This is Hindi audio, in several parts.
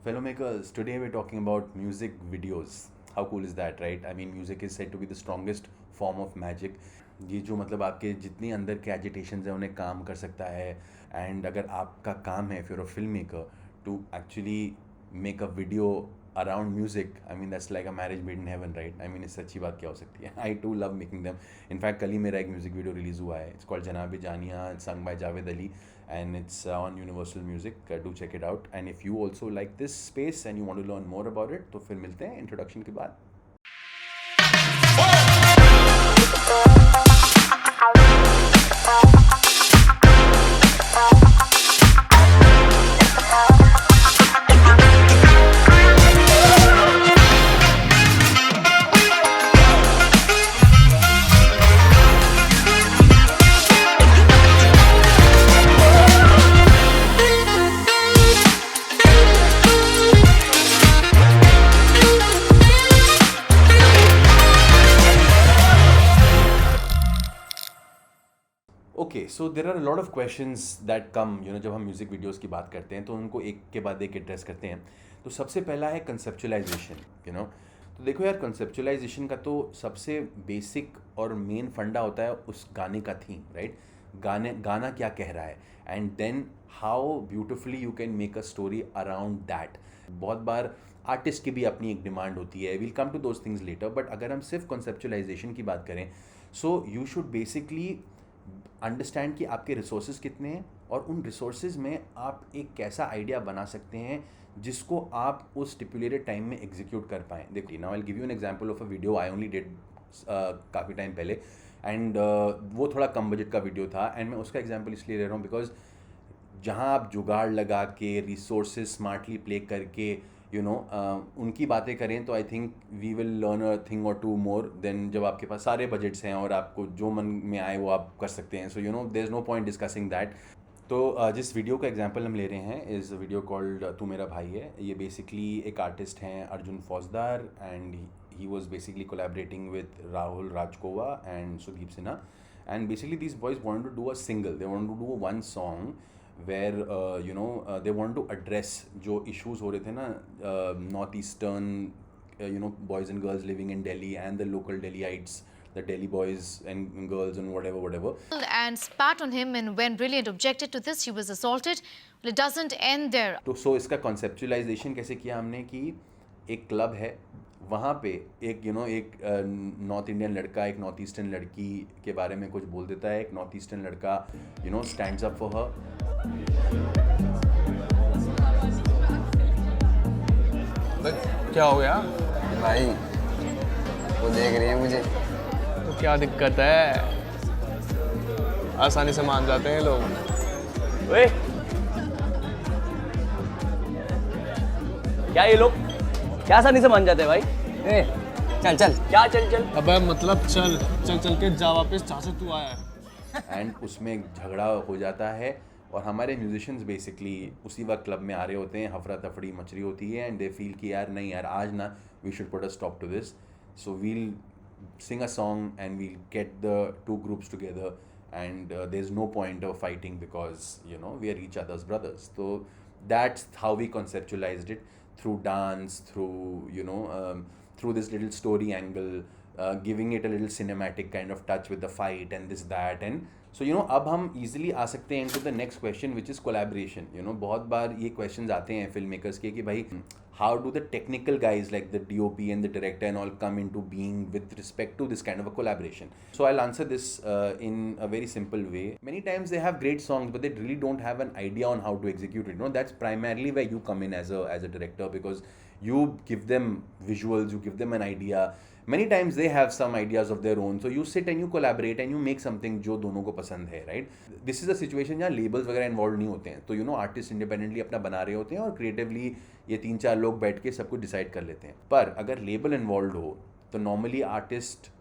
Filmmakers, today we're talking about music videos. How cool is that, right? I mean, music is said to be the strongest form of magic. ये जो मतलब आपके जितनी अंदर के एजिटेशंस हैं उन्हें काम कर सकता है. एंड अगर आपका काम है, if you're a filmmaker, to actually make a video around music, I mean that's like a marriage made in heaven, right? I mean इससे अच्छी बात क्या हो सकती है. I too love making them. In fact कल ही मेरा एक म्यूज़िक वीडियो रिलीज़ हुआ है. It's called जनाब जानिया. It's sung by Javed Ali and it's on Universal Music. Do check it out. And if you also like this space and you want to learn more about it, तो फिर मिलते हैं इंट्रोडक्शन के बाद. Okay, so there are lot of questions that come जब हम म्यूज़िक वीडियोस की बात करते हैं तो उनको एक के बाद एक एड्रेस करते हैं. तो सबसे पहला है कंसेप्चुलाइजेशन. तो देखो यार, कंसेप्चुलाइजेशन का तो सबसे बेसिक और मेन फंडा होता है उस गाने का थीम, राइट? गाना क्या कह रहा है and then how beautifully you can make a story around that. बहुत बार आर्टिस्ट की भी अपनी एक डिमांड होती है. We'll come to those things later. But अगर हम सिर्फ कंसेप्चुलाइजेशन की बात करें, so you should basically understand कि आपके रिसोर्सेज कितने हैं और उन रिसोर्सेज में आप एक कैसा आइडिया बना सकते हैं जिसको आप उस स्टिपुलेटेड टाइम में एग्जीक्यूट कर पाएँ. देखिए, now I will give you an example of a video I only did काफ़ी टाइम पहले. एंड वो थोड़ा कम बजट का वीडियो था. एंड मैं उसका एग्जांपल इसलिए ले रहा हूँ बिकॉज जहाँ आप जुगाड़ लगा के रिसोर्सेज स्मार्टली प्ले करके उनकी बातें करें तो I think we will learn a thing or two more than जब आपके पास सारे बजट्स हैं और आपको जो मन में आए वो आप कर सकते हैं. So there is no point discussing that. तो जिस वीडियो का एग्जांपल हम ले रहे हैं इज़ वीडियो कॉल्ड तू मेरा भाई है. ये बेसिकली एक आर्टिस्ट हैं Arjun Faujdar and he was basically collaborating with Rahul Rajkova and Sudeep Sinha. And basically these boys want to do a single, they want to do one song where they want to address जो issues हो रहे थे ना, north eastern boys and girls living in Delhi and the local Delhiites, the Delhi boys and girls and whatever. And spat on him, and when Brilliant objected to this, he was assaulted. Well, it doesn't end there. तो इसका conceptualization कैसे किया हमने कि एक क्लब है, वहाँ पे एक एक नॉर्थ इंडियन लड़का एक नॉर्थ ईस्टर्न लड़की के बारे में कुछ बोल देता है. एक नॉर्थ ईस्टर्न लड़का स्टैंड्स अप फॉर हर. क्या हो गया भाई? वो देख रही है मुझे. तो क्या दिक्कत है? आसानी से मान जाते हैं लोग. ओए, क्या ये लोग क्या आसानी से मान जाते हैं भाई? ए, चल चल. क्या चल चल? अबे मतलब चल चल चल के जा वापस जहाँ से तू आया है. एंड उसमें झगड़ा हो जाता है और हमारे म्यूजिशियंस बेसिकली उसी वक्त क्लब में आ रहे होते हैं. हफरा तफड़ी मच रही होती है एंड दे फील कि यार नहीं यार, आज ना we should put a stop to this. So we'll sing a song and we'll get the two groups together and there's no point of fighting because we are each other's brothers. So that's how we conceptualized it, through dance, through this little story angle, giving it a little cinematic kind of touch with the fight and this that. And so अब हम easily आ सकते हैं into the next question which is collaboration. बहुत बार ये questions आते हैं फिल्म मेकर्स के कि भाई how do the technical guys like the DOP and the director and all come into being with respect to this kind of a collaboration. So I'll answer this in a very simple way. Many times they have great songs but they really don't have an idea on how to execute it. That's primarily where you come in as a director, because you give them visuals, you give them an idea. Many times they have some ideas of their own, so you sit and you collaborate and you make something जो दोनों को पसंद है, right? This is a situation जहाँ labels वगैरह involved नहीं होते हैं. तो आर्टिस्ट इंडिपेंडेंटली अपना बना रहे होते हैं और क्रिएटिवली ये 3-4 लोग बैठ के सब कुछ डिसाइड कर लेते हैं. पर अगर लेबल इन्वॉल्व हो तो नॉर्मली आर्टिस्ट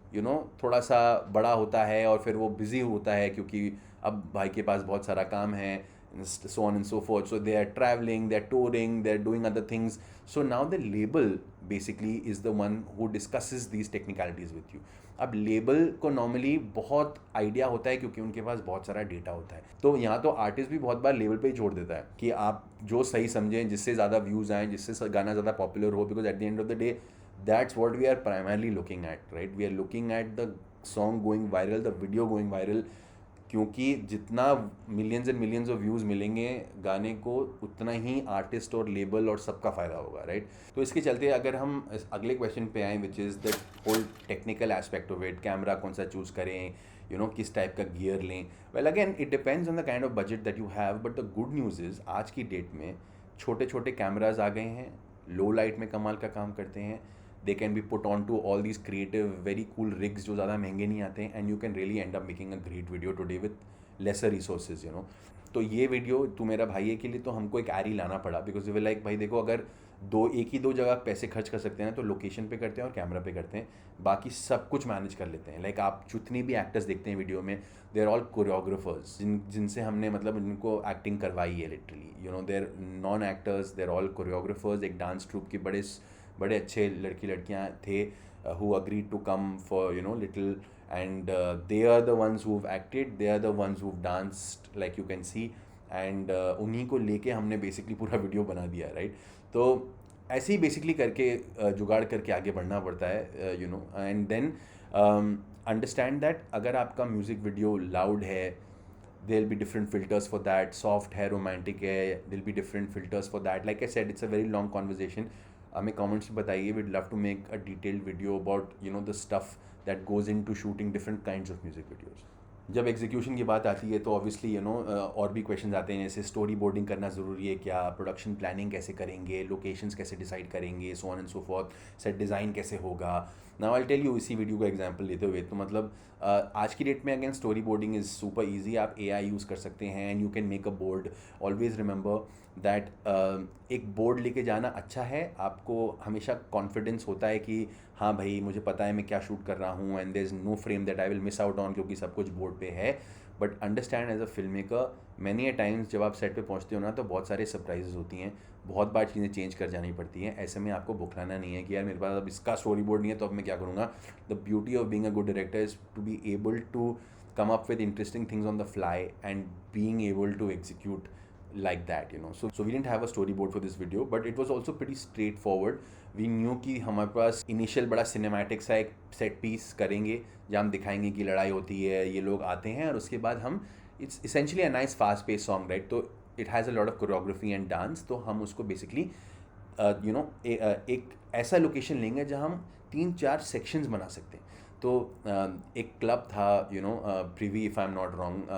थोड़ा सा बड़ा होता है और फिर वो बिजी होता है क्योंकि अब भाई के पास बहुत सारा काम है. so on and so forth. So they are traveling, they're touring, they're doing other things. So now the label basically is the one who discusses these technicalities with you. अब लेबल को नॉर्मली बहुत आइडिया होता है क्योंकि उनके पास बहुत सारा डेटा होता है. तो यहाँ तो आर्टिस्ट भी बहुत बार लेबल पे ही छोड़ देता है कि आप जो सही समझें, जिससे ज़्यादा व्यूज़ आएँ, जिससे गाना ज़्यादा पॉपुलर हो, because at the end of the day that's what we are primarily looking at, right? We are looking at the song going viral, the video going viral, क्योंकि जितना millions and millions of views मिलेंगे गाने को, उतना ही आर्टिस्ट और लेबल और सबका फ़ायदा होगा, राइट? तो इसके चलते अगर हम अगले क्वेश्चन पे आएँ, which is the whole technical aspect of it, camera कौन सा चूज़ करें, यू नो किस टाइप का गियर लें. Well again it depends on the kind of budget that you have, but the good news is आज की डेट में छोटे छोटे कैमराज आ गए हैं, लो लाइट में कमाल का काम करते हैं. They can be put on to all these creative, very cool rigs जो ज़्यादा महंगे नहीं आते हैं, and you can really end up making a great video today with lesser resources, you know. तो ये वीडियो तू मेरा भाई है के लिए तो हमको एक आरी लाना पड़ा, बिकॉज वे लाइक भाई देखो अगर एक ही दो जगह पैसे खर्च कर सकते हैं तो लोकेशन पे करते हैं और कैमरा पे करते हैं, बाकी सब कुछ मैनेज कर लेते हैं. लाइक आप जितने भी एक्टर्स देखते हैं वीडियो में, दे आर ऑल कोरियोग्राफर्स जिनसे हमने मतलब उनको एक्टिंग करवाई है literally, you know. They are non actors, they are all choreographers. एक डांस ट्रूप के बड़े अच्छे लड़कियां थे who agreed to come for, you know, little, and they are the ones who've acted, they are the ones who've danced, like you can see, and उन्हीं को लेके हमने बेसिकली पूरा वीडियो बना दिया, राइट? तो ऐसे ही बेसिकली करके जुगाड़ करके आगे बढ़ना पड़ता है, you know. And then understand that अगर आपका म्यूज़िक वीडियो लाउड है, there'll be different filters for that, soft है, romantic है, there'll be different filters for that. Like I said, it's a very long conversation. हमें कमेंट्स में बताइए, we'd love to make a detailed video about, you know, the stuff that goes into shooting different kinds of music videos. जब एग्जीक्यूशन की बात आती है तो ऑब्वियसली, यू नो, और भी क्वेश्चंस आते हैं, जैसे स्टोरी बोर्डिंग करना ज़रूरी है क्या, प्रोडक्शन प्लानिंग कैसे करेंगे, लोकेशंस कैसे डिसाइड करेंगे, so on and so forth, set design कैसे होगा. नाउ आई टेल यू, इसी वीडियो का एग्जांपल लेते हुए, तो मतलब आज की डेट में again story boarding is super easy. आप AI यूज़ कर सकते हैं and you can make a board. Always remember that एक बोर्ड लेके जाना अच्छा है, आपको हमेशा कॉन्फिडेंस होता है कि हाँ भाई मुझे पता है मैं क्या शूट कर रहा हूँ, and there is no frame that I will miss out on, क्योंकि सब कुछ बोर्ड पे है. But understand as a film maker, many a times जब आप सेट पे पहुँचते हो ना, तो बहुत सारे सरप्राइजेस होती हैं, बहुत बार चीज़ें चेंज कर जानी पड़ती हैं. ऐसे में आपको बुखलाना नहीं है कि यार मेरे पास अब इसका स्टोरी बोर्ड नहीं है तो अब मैं क्या करूँगा. The beauty of being a good director is to be able to come up with interesting things on the fly and being able to execute like that, you know. So we didn't have a storyboard for this video, but it was also pretty straightforward. We knew कि हमारे पास इनिशियल बड़ा सिनेमैटिक सा एक सेट पीस करेंगे जहाँ हम दिखाएंगे कि लड़ाई होती है, ये लोग आते हैं, और उसके बाद हम, it's essentially a nice fast paced song, right? तो it has a lot of choreography and dance. तो हम उसको basically you know, एक ऐसा लोकेशन लेंगे जहाँ हम 3-4 सेक्शंस बना सकते हैं. तो एक क्लब था, you know, Privee, if I am not wrong,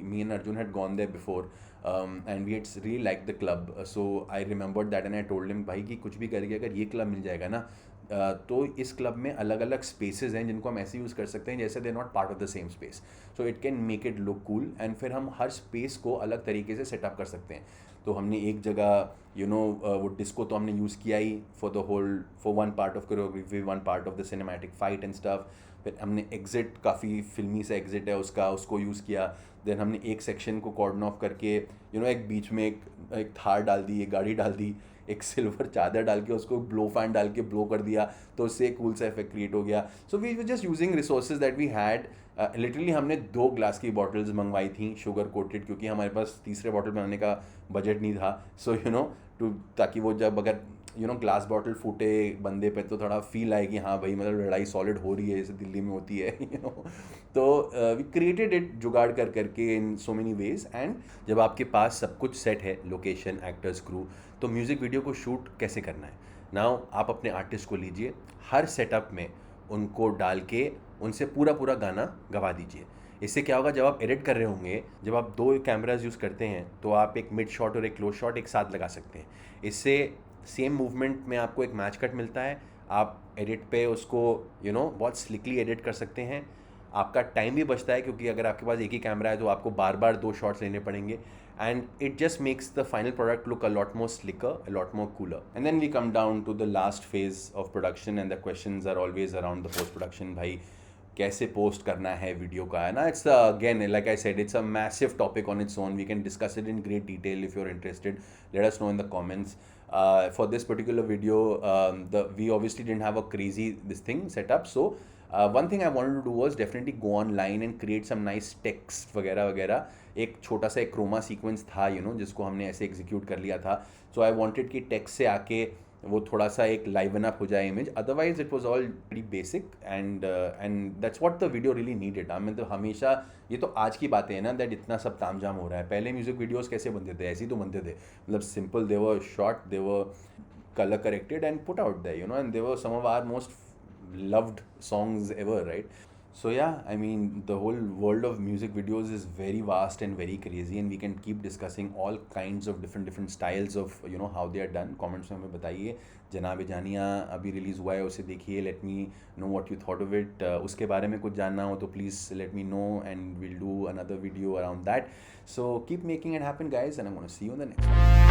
me and Arjun had gone there before and we had really like the club. So I remembered that and I told him, भाई कि कुछ भी करके अगर ये क्लब मिल जाएगा ना, तो इस क्लब में अलग अलग स्पेसेस हैं जिनको हम ऐसे यूज़ कर सकते हैं जैसे they not part of the same space. So it can make it look cool, and फिर हम हर स्पेस को अलग तरीके से सेटअप कर सकते हैं. तो हमने एक जगह, यू नो, वो डिस्को तो हमने यूज़ किया ही for one part of choreography, one part of the cinematic fight and stuff. फिर हमने एग्जिट, काफ़ी फिल्मी सा एग्जिट है उसको यूज़ किया. देन हमने एक सेक्शन को कॉर्डन ऑफ करके, यू नो, एक बीच में एक थार डाल दी, एक गाड़ी डाल दी, एक सिल्वर चादर डाल के उसको ब्लो फैन डाल के ब्लो कर दिया, तो उससे एक कूल सा इफेक्ट क्रिएट हो गया. So we were just using resources that we had. Literally हमने 2 ग्लास की बॉटल्स मंगवाई थी शुगर कोटेड, क्योंकि हमारे पास तीसरे बॉटल बनाने का बजट नहीं था. सो यू नो, ताकि वो जब अगर, यू नो, ग्लास बॉटल फूटे बंदे पे तो थोड़ा फील आए कि हाँ भाई मतलब लड़ाई सॉलिड हो रही है, जैसे दिल्ली में होती है, यू नो. तो वी क्रिएटेड इट जुगाड़ करके इन सो मेनी वेज. एंड जब आपके पास सब कुछ सेट है, लोकेशन, एक्टर्स, क्रू, तो म्यूज़िक वीडियो को शूट कैसे करना है. नाउ आप अपने आर्टिस्ट को लीजिए, हर सेटअप में उनको डाल के उनसे पूरा गाना गवा दीजिए. इससे क्या होगा, जब आप एडिट कर रहे होंगे, जब आप 2 कैमराज यूज़ करते हैं तो आप एक मिड शॉट और एक क्लोज शॉट एक साथ लगा सकते हैं. इससे सेम मूवमेंट में आपको एक मैच कट मिलता है. आप एडिट पे उसको, यू नो, बहुत स्लिकली एडिट कर सकते हैं. आपका टाइम भी बचता है, क्योंकि अगर आपके पास एक ही कैमरा है तो आपको बार बार 2 शॉट्स लेने पड़ेंगे. And it just makes the final product look a lot more slicker, a lot more cooler. And then we come down to the last phase of production, and the questions are always around the post production. भाई कैसे पोस्ट करना है वीडियो का है ना. It's again like I said it's a massive topic on its own. We can discuss it in great detail if you are interested. Let us know in the comments. For this particular video, we obviously didn't have a crazy this thing set up. So one thing I wanted to do was definitely go online and create some nice text वगैरह वगैरह. एक छोटा सा एक क्रोमा सीक्वेंस था जिसको हमने ऐसे एग्जीक्यूट कर लिया था. सो आई वांटेड कि टेक्स्ट से आके वो थोड़ा सा एक लाइवन अप हो जाए image. Otherwise it was all very basic and that's what the video really needed. I mean तो हमेशा ये तो आज की बातें हैं ना दैट इतना सब तामझाम हो रहा है. पहले म्यूजिक वीडियोस कैसे बनते थे? ऐसे ही तो बनते थे. मतलब simple, they were short, they were color corrected and put out there, and they were some of our most loved songs ever, right? So yeah, I mean the whole world of music videos is very vast and very crazy, and we can keep discussing all kinds of different styles of how they are done. Comments में हमें बताइए. जनाब जानिया अभी रिलीज़ हुआ है, उसे देखिए. Let me know what you thought of it. उसके बारे में कुछ जानना हो तो please let me know and will do another video around that. So keep making it happen guys, and I'm going to see you in the next one.